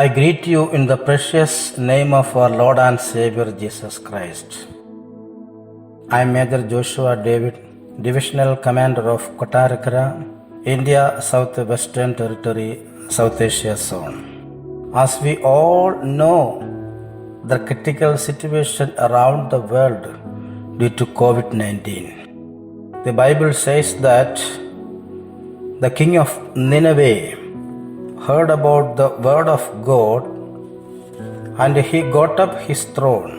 I greet you in the precious name of our Lord and Savior Jesus Christ. I am Major Joshua David, Divisional Commander of Kottarakara, India Southwestern Territory, South Asia Zone. As we all know, the critical situation around the world due to COVID-19. The Bible says that the king of Nineveh heard about the word of God, and he got up his throne,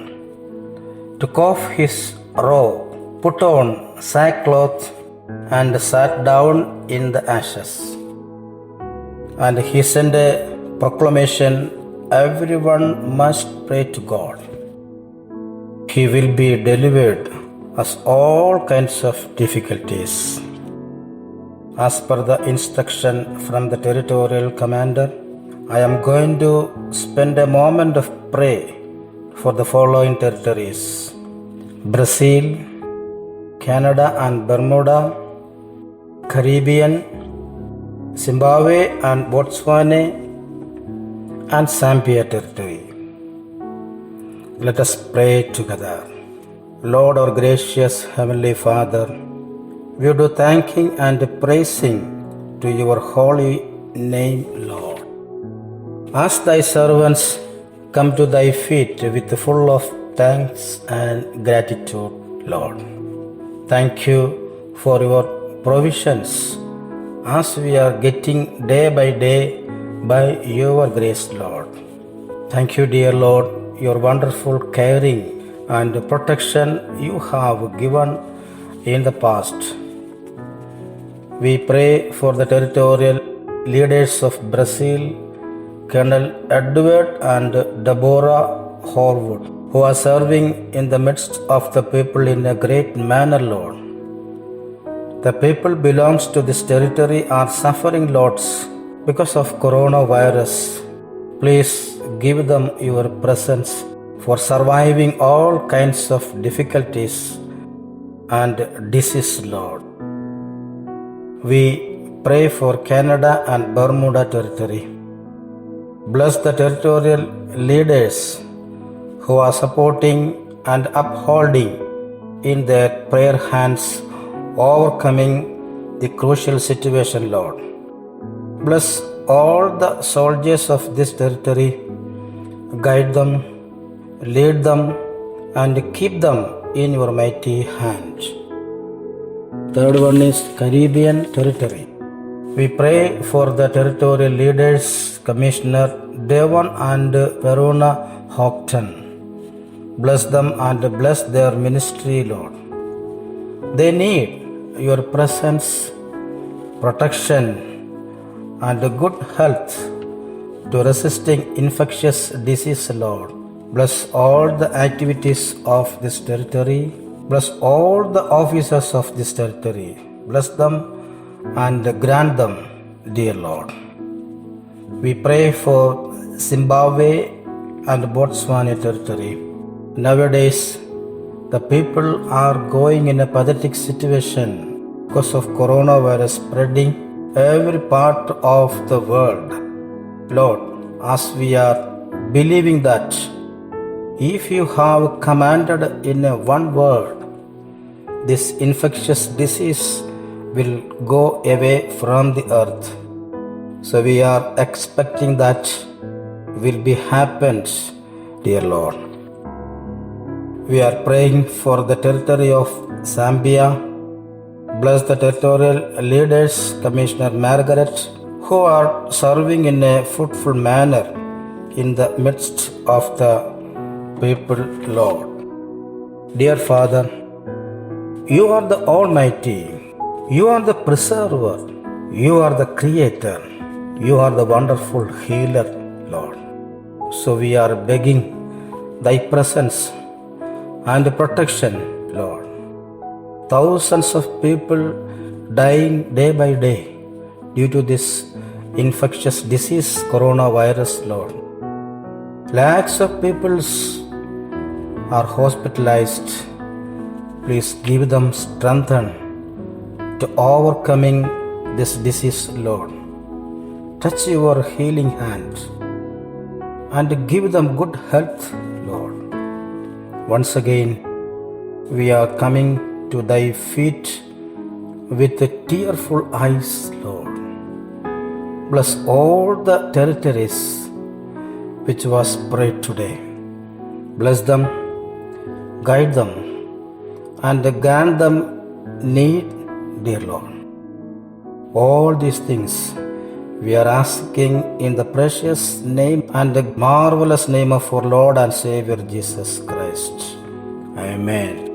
took off his robe, put on sackcloth, and sat down in the ashes. And he sent a proclamation, everyone must pray to God. He will be delivered as all kinds of difficulties. As per the instruction from the territorial commander, I am going to spend a moment of prayer for the following territories: Brazil, Canada and Bermuda, Caribbean, Zimbabwe and Botswana, and Zambia territory. Let us pray together. Lord, our gracious Heavenly Father, we do thanking and praising to your holy name, Lord. As thy servants come to thy feet with full of thanks and gratitude, Lord. Thank you for your provisions as we are getting day by day by your grace, Lord. Thank you, dear Lord, your wonderful caring and protection you have given in the past. We pray for the territorial leaders of Brazil, Colonel Edward and Deborah Horwood, who are serving in the midst of the people in a great manner, Lord. The people belongs to this territory are suffering lots because of coronavirus. Please give them your presence for surviving all kinds of difficulties and disease, Lord. We pray for Canada and Bermuda territory. Bless the territorial leaders who are supporting and upholding in their prayer hands, overcoming the crucial situation, Lord. Bless all the soldiers of this territory, guide them, lead them, and keep them in your mighty hand. Third one is Caribbean territory. We pray for the territorial leaders, Commissioner Devon and Verona Houghton. Bless them and bless their ministry, Lord. They need your presence, protection, and good health to resisting infectious disease, Lord. Bless all the activities of this territory. Bless all the officers of this territory. Bless them and grant them, dear Lord. We pray for Zimbabwe and Botswana territory. Nowadays, the people are going in a pathetic situation because of coronavirus spreading every part of the world. Lord, as we are believing that if you have commanded in one word, this infectious disease will go away from the earth. So we are expecting that will be happened, dear Lord. We are praying for the territory of Zambia. Bless the territorial leaders, Commissioner Margaret, who are serving in a fruitful manner in the midst of the people, Lord. Dear Father, you are the Almighty, you are the Preserver, you are the Creator, you are the wonderful Healer, Lord. So we are begging thy presence and protection, Lord. Thousands of people dying day by day due to this infectious disease, coronavirus, Lord. Lakhs of people are hospitalized. Please give them strength to overcoming this disease, Lord. Touch your healing hand. and give them good health, Lord. Once again, we are coming to thy feet with tearful eyes, Lord. Bless all the territories which was prayed today. Bless them, guide them, and grant them need, dear Lord. All these things we are asking in the precious name and the marvelous name of our Lord and Savior Jesus Christ. Amen.